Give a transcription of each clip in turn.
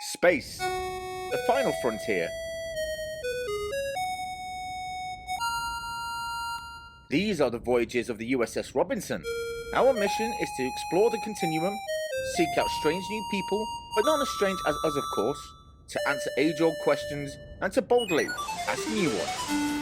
Space, the final frontier. These are the voyages of the USS Robinson. Our mission is to explore the continuum, seek out strange new people, but not as strange as us of course, to answer age-old questions and to boldly ask new ones.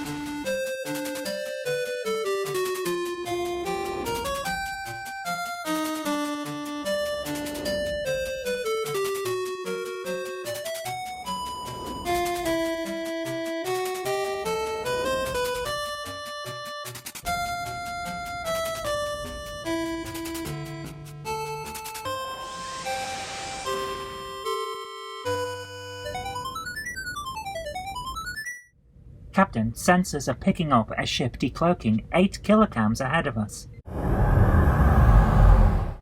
Captain, sensors are picking up a ship decloaking 8 kilograms ahead of us.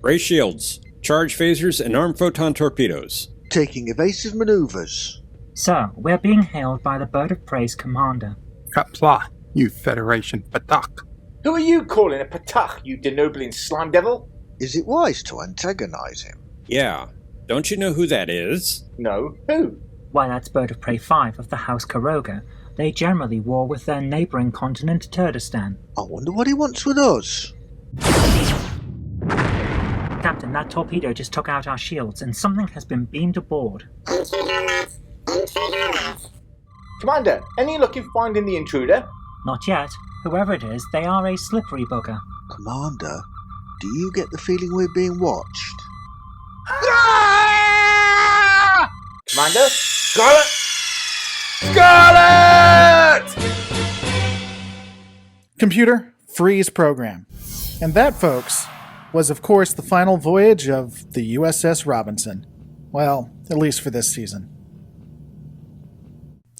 Ray shields, charge phasers, and arm photon torpedoes. Taking evasive maneuvers. Sir, we're being hailed by the Bird of Prey's commander. Kapla, you Federation patak. Who are you calling a patach, you denobling slime devil? Is it wise to antagonize him? Yeah, don't you know who that is? No, who? Why, that's Bird of Prey 5 of the House Karoga. They generally war with their neighbouring continent, Turdistan. I wonder what he wants with us. Captain, that torpedo just took out our shields, and something has been beamed aboard. Commander, any luck in finding the intruder? Not yet. Whoever it is, they are a slippery bugger. Commander, do you get the feeling we're being watched? Commander? Scarlet! Computer, freeze program. And that, folks, was of course the final voyage of the USS Robinson. Well, at least for this season.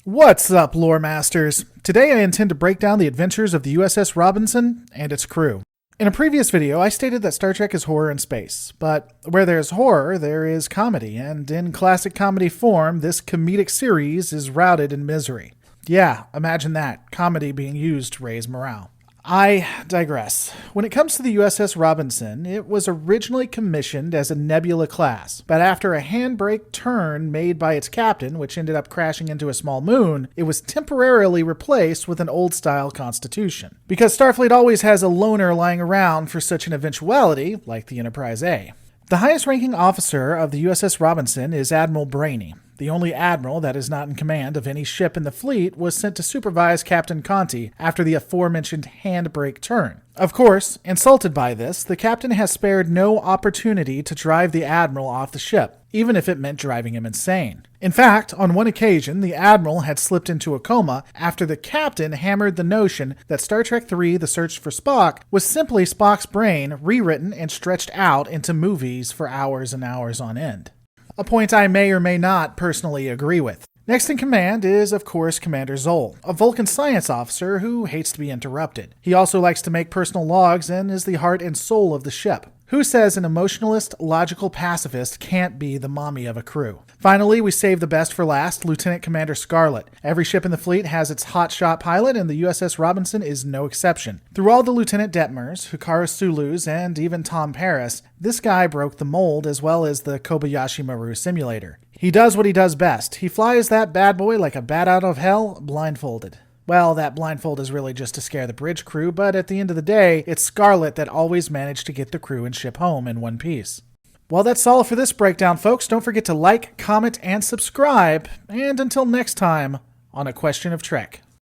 What's up, lore masters? Today I intend to break down the adventures of the USS Robinson and its crew. In a previous video, I stated that Star Trek is horror in space, but where there's horror, there is comedy, and in classic comedy form, this comedic series is routed in misery. Yeah, imagine that, comedy being used to raise morale. I digress. When it comes to the USS Robinson, it was originally commissioned as a Nebula class, but after a handbrake turn made by its captain, which ended up crashing into a small moon, it was temporarily replaced with an old-style Constitution. Because Starfleet always has a loner lying around for such an eventuality, like the Enterprise A. The highest-ranking officer of the USS Robinson is Admiral Brainy. The only admiral that is not in command of any ship in the fleet was sent to supervise Captain Conti after the aforementioned handbrake turn. Of course, insulted by this, the captain has spared no opportunity to drive the admiral off the ship, even if it meant driving him insane. In fact, on one occasion, the admiral had slipped into a coma after the captain hammered the notion that Star Trek III: The Search for Spock was simply Spock's brain rewritten and stretched out into movies for hours and hours on end. A point I may or may not personally agree with. Next in command is, of course, Commander Zoll, a Vulcan science officer who hates to be interrupted. He also likes to make personal logs and is the heart and soul of the ship. Who says an emotionalist, logical pacifist can't be the mommy of a crew? Finally, we save the best for last, Lieutenant Commander Scarlet. Every ship in the fleet has its hotshot pilot, and the USS Robinson is no exception. Through all the Lieutenant Detmers, Hikaru Sulus, and even Tom Paris, this guy broke the mold as well as the Kobayashi Maru simulator. He does what he does best. He flies that bad boy like a bat out of hell, blindfolded. Well, that blindfold is really just to scare the bridge crew, but at the end of the day, it's Scarlet that always managed to get the crew and ship home in one piece. Well, that's all for this breakdown, folks. Don't forget to like, comment, and subscribe. And until next time, on A Question of Trek.